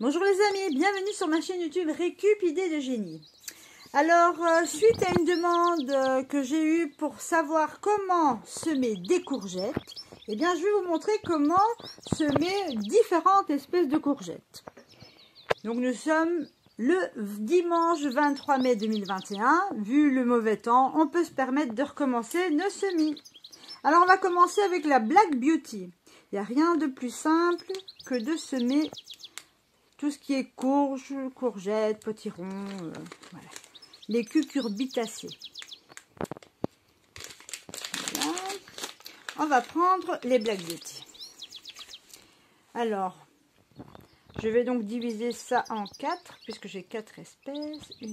Bonjour les amis, bienvenue sur ma chaîne YouTube Récup Idées de Génie. Alors, suite à une demande que j'ai eue pour savoir comment semer des courgettes, eh bien je vais vous montrer comment semer différentes espèces de courgettes. Donc nous sommes le dimanche 23 mai 2021, vu le mauvais temps, on peut se permettre de recommencer nos semis. Alors on va commencer avec la Black Beauty. Il n'y a rien de plus simple que de semer tout ce qui est courges, courgettes, potirons, voilà. Les cucurbitacées. Voilà. On va prendre les Black Beauty. Alors, je vais donc diviser ça en 4, puisque j'ai 4 espèces. 1,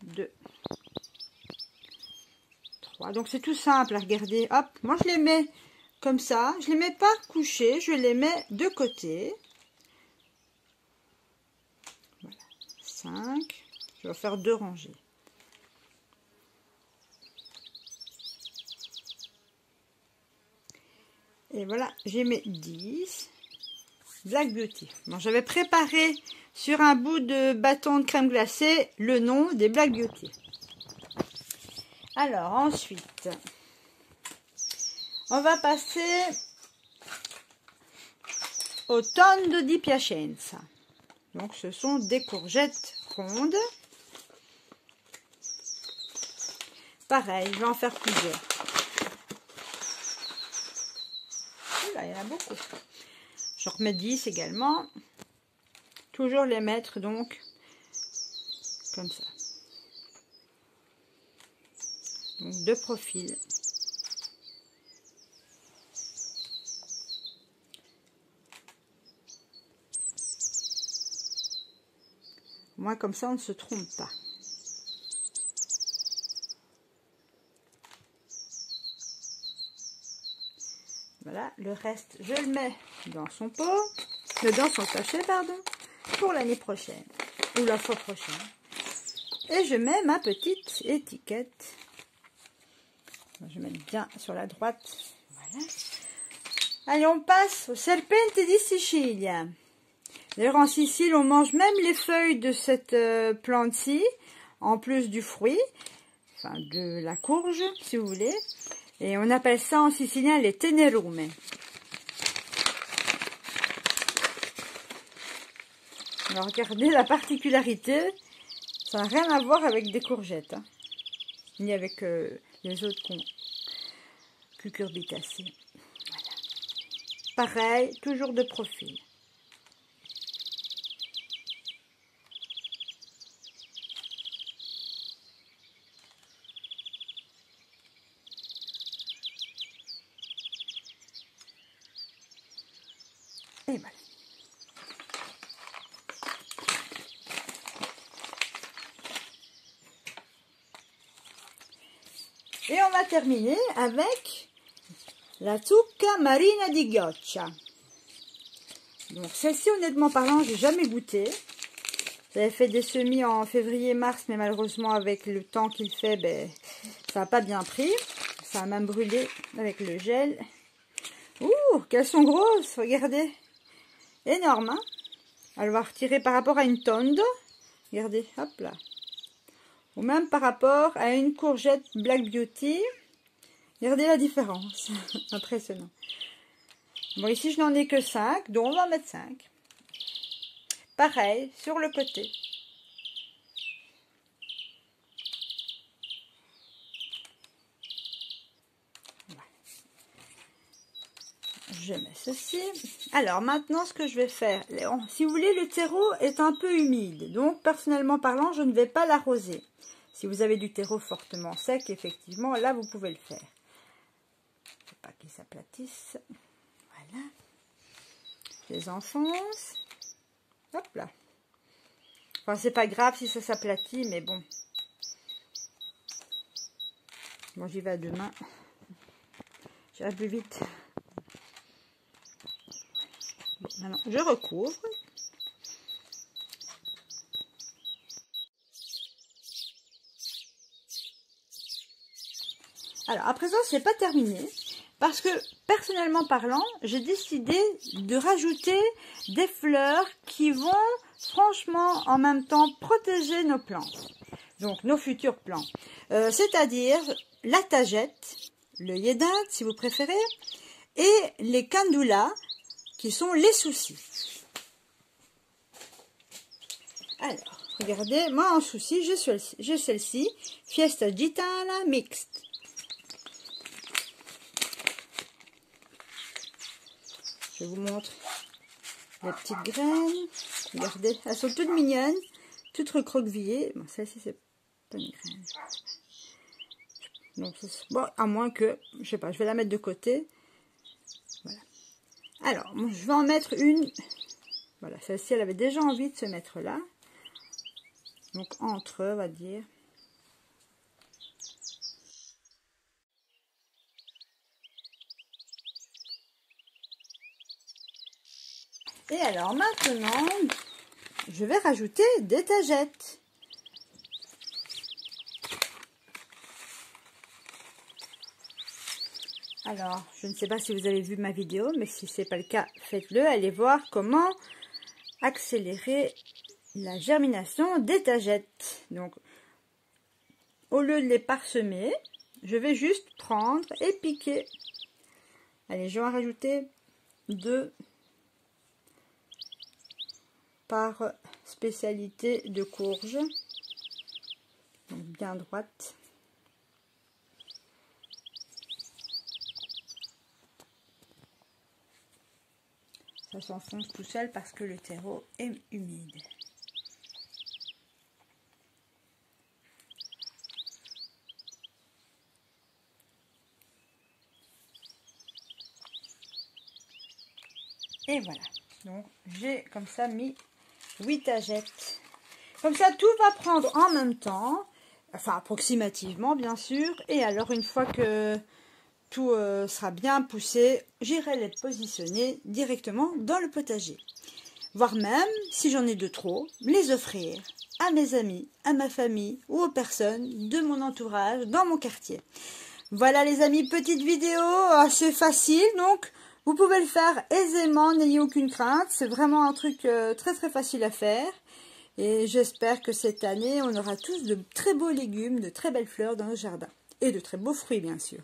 2, 3. Donc c'est tout simple à regarder. Hop, moi je les mets comme ça. Je les mets pas couchés, je les mets de côté. Voilà, 5. Je vais faire 2 rangées. Et voilà, j'ai mes 10 Black Beauty. Bon, j'avais préparé sur un bout de bâton de crème glacée le nom des Black Beauty. Alors ensuite, on va passer au Tondo di Piacenza. Donc ce sont des courgettes rondes. Pareil, je vais en faire plusieurs. Là, il y en a beaucoup. Je remets 10 également. Toujours les mettre donc comme ça. Donc de profil. Au moins comme ça on ne se trompe pas. Voilà, le reste je le mets dans son pot, dans son sachet pardon, pour l'année prochaine ou la fois prochaine. Et je mets ma petite étiquette. Je vais mettre bien sur la droite. Voilà. Allez, on passe au Serpente di Sicilia. D'ailleurs, en Sicile, on mange même les feuilles de cette plante-ci, en plus du fruit, enfin de la courge, si vous voulez. Et on appelle ça en sicilien les tenerume. Alors, regardez la particularité, ça n'a rien à voir avec des courgettes, hein, ni avec les autres cucurbitacées. Voilà. Pareil, toujours de profil. Et voilà. Et on va terminer avec la zucca marina di ghioccia. Donc celle-ci, honnêtement parlant, j'ai jamais goûté. J'avais fait des semis en février-mars, mais malheureusement avec le temps qu'il fait, ben, ça n'a pas bien pris. Ça a même brûlé avec le gel. Ouh, qu'elles sont grosses, regardez. Énorme, hein. Elle va retirer par rapport à une tondo. Regardez, hop là. Ou même par rapport à une courgette Black Beauty. Regardez la différence. Impressionnant. Bon, ici, je n'en ai que 5, donc on va en mettre 5. Pareil, sur le côté. Voilà. Je mets ceci. Alors, maintenant, ce que je vais faire, si vous voulez, le terreau est un peu humide. Donc, personnellement parlant, je ne vais pas l'arroser. Si vous avez du terreau fortement sec, effectivement, là, vous pouvez le faire. Il ne faut pas qu'il s'aplatisse. Voilà. Je les enfonce. Hop là. Enfin, c'est pas grave si ça s'aplatit, mais bon. Bon, j'y vais à 2 mains. J'irai plus vite. Bon, maintenant, je recouvre. Alors, à présent, c'est pas terminé. Parce que, personnellement parlant, j'ai décidé de rajouter des fleurs qui vont, franchement, en même temps, protéger nos plantes. Donc, nos futurs plants. C'est-à-dire la tagette, le yédin, si vous préférez, et les candulas, qui sont les soucis. Alors, regardez, moi en souci, j'ai celle-ci, Fiesta Gitana Mixte. Je vous montre les petites graines. Regardez, elles sont toutes mignonnes, toutes recroquevillées. Bon, celle-ci, c'est pas une graine. Donc, bon, à moins que, je sais pas, je vais la mettre de côté. Voilà. Alors, bon, je vais en mettre une. Voilà, celle-ci, elle avait déjà envie de se mettre là. Donc, entre, on va dire. Et alors, maintenant, je vais rajouter des tagettes. Alors, je ne sais pas si vous avez vu ma vidéo, mais si ce n'est pas le cas, faites-le. Allez voir comment accélérer la germination des tagettes. Donc, au lieu de les parsemer, je vais juste prendre et piquer. Allez, je vais en rajouter 2 par spécialité de courge. Donc, bien droite. Ça s'enfonce tout seul parce que le terreau est humide. Et voilà. Donc, j'ai comme ça mis 8 tagettes. Comme ça, tout va prendre en même temps. Enfin, approximativement, bien sûr. Et alors, une fois que tout sera bien poussé, j'irai les positionner directement dans le potager. Voire même, si j'en ai de trop, les offrir à mes amis, à ma famille ou aux personnes de mon entourage dans mon quartier. Voilà les amis, petite vidéo assez facile, donc vous pouvez le faire aisément, n'ayez aucune crainte. C'est vraiment un truc très très facile à faire. Et j'espère que cette année, on aura tous de très beaux légumes, de très belles fleurs dans nos jardins. Et de très beaux fruits, bien sûr.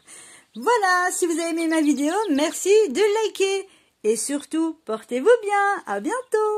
Voilà, si vous avez aimé ma vidéo, merci de liker. Et surtout, portez-vous bien. À bientôt.